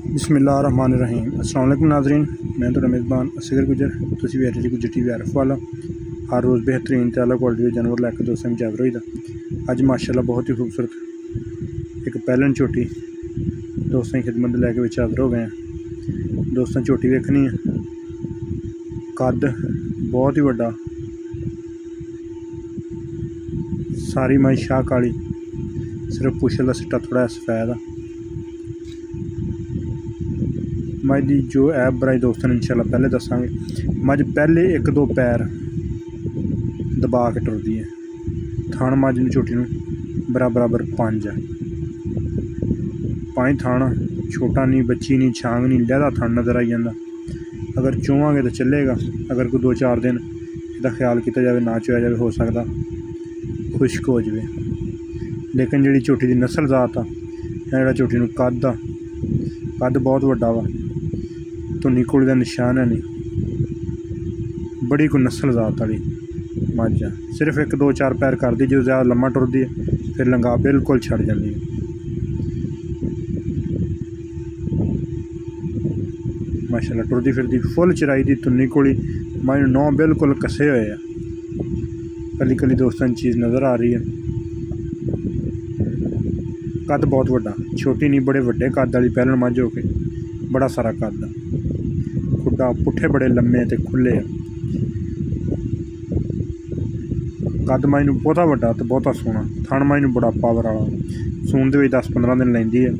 बिस्मिल्लाहिर्रहमानिर्रहीम। अस्सलाम वालेकुम नाज़रीन, मैं तो मेज़बान असगर गुजर तुसी भी जी गुजर टीवी आरफ वाला हर रोज़ बेहतरीन ते आला क्वालिटी के जानवर लैके दोस्तों में हाज़र होईदा। अज माशाअल्लाह बहुत ही खूबसूरत एक पैलन झोटी दोस्तों की खिदमत लैके विच हाज़र हो गए हैं। दोस्तों झोटी वेखनी है, कद बहुत ही वड्डा, सारी माई शाह काली, सिर्फ पुछल का सिट्टा थोड़ा सफेद आ। मझ की जो ऐप बनाई दोस्तों ने इंशाल्लाह पहले दसांगे। मझ पहले एक दो पैर दबा के टुरदी है। थान मझ नूं झोटी नूं बराबर 5 है। 5 थान, छोटा नहीं, बच्ची नहीं, छांग नहीं, लहदा थान नज़र आई जाता। अगर चोवांगे तो चलेगा, अगर कोई 2-4 दिन इसका ख्याल किया जाए ना चोया जाए हो सकता खुश्क हो जाए। लेकिन जी झोटी की नस्ल जात आ, जो झोटी नूं कद बहुत वड्डा वा, धुनी कुड़ी का निशान है नहीं, बड़ी कोई नस्ल जात वाली मझ आ। सिर्फ 1-2-4 पैर करती, जो ज़्यादा लम्मा टुरदी है फिर लंगा बिल्कुल छड़ जाती है। माशाअल्लाह टुरदी फिरदी फुल चराई दी धुनी कुड़ी, मझ नौ बिल्कुल कसे हुए हैं। कली दोस्तों चीज़ नज़र आ रही है। कद बहुत वड्डा, छोटी नहीं बड़े वड्डे कद वाली पैलन मझ हो के बड़ा सारा कद, खुड्डा पुट्ठे बड़े लम्मे ते खुले आ। कद मझ नूं बहुता वड्डा ते बहुता सोहना, थण मझ नूं बड़ा पावर वाला, सून दे 10-15 दिन लैंदी है।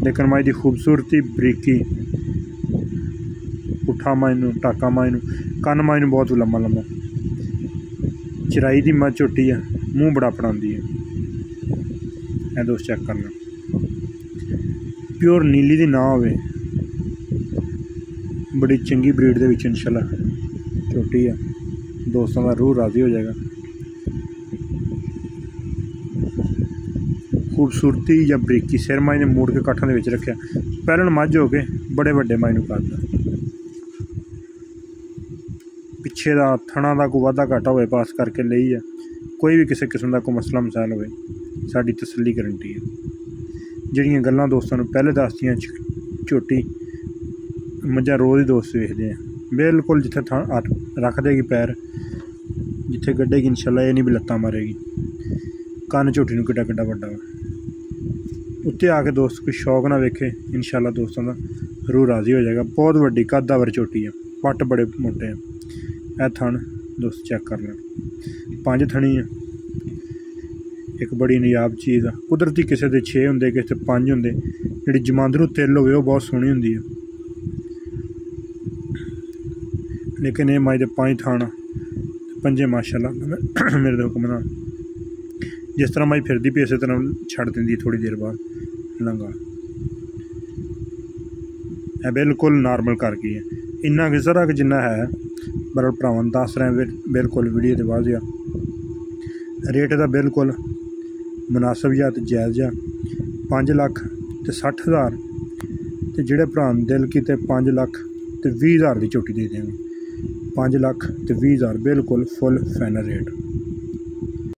लेकिन मझ की खूबसूरती, बरीकी, पुट्ठा मझ नूं, टाका मझ नूं, कन्न मझ नूं बहुत लम्मा, चराई दी मझ झोटी है, मूँह बड़ा अपनाती है। ਇਹ दोस्त चेक करना, प्योर नीली दी ना होवे, बड़ी चंगी ब्रीड दे विच इंशाल्लाह झोटी है। दोस्तों का रूह राजी हो जाएगा। खूबसूरती या बरीकी, सिर मझ ने मोड़ के काठों के रखा, पैलन मझ हो के बड़े वड्डे मझ नूं करदा। पिछे का थणा का कोई वाधा घाटा होवे पास करके लई है। कोई भी किसी किस्म का कोई मसला मसाइल होवे साड़ी तसल्ली गारंटी है। जिहड़ियां गल्लां दोस्तों नूं पहले दसदियां झोटी मझां रोज़ ही दोस्त वेखदे हैं। बिल्कुल जिथे रख देगी पैर, जिथे गड्ढेगी इंशाल्लाह ये नहीं भी लत्तां मारेगी। कन्न झोटी नूं किड्डा वड्डा वा, उत्ते आके दोस्त कोई शौक ना वेखे इंशाल्लाह दोस्तों का रूह राजी हो जाएगा। बहुत वड्डी कदावर झोटी है, पट बड़े मोटे हैं। यह थण दोस्त चेक कर लें, 5 थणी है। एक बड़ी नयाब चीज़ आ, कुदरती किसी के 6 होंगे, किसी 5 होंगे। जी जमांदरू तिल हो बहुत सोहनी होंगी है। लेकिन ये मझ 5 थान, 5 माशाअल्लाह मेरे तो हुक्म नाल जिस तरह मझ फिरदी पई इस तरह छड़ देंदी थोड़ी देर बाद लंगा। यह बिल्कुल नॉर्मल कर गई है। इन्ना कि जरा कि जिन्ना है बरल भरावां दस रहे बिल्कुल वीडियो के बाद या रेट का बिल्कुल मुनासिब या तो जायज़ या 5,60,000 तो जोड़े भरा दिल की 5,20,000 की झोटी दे देंगे। 5,20,000 बिल्कुल फुल फाइनल रेट।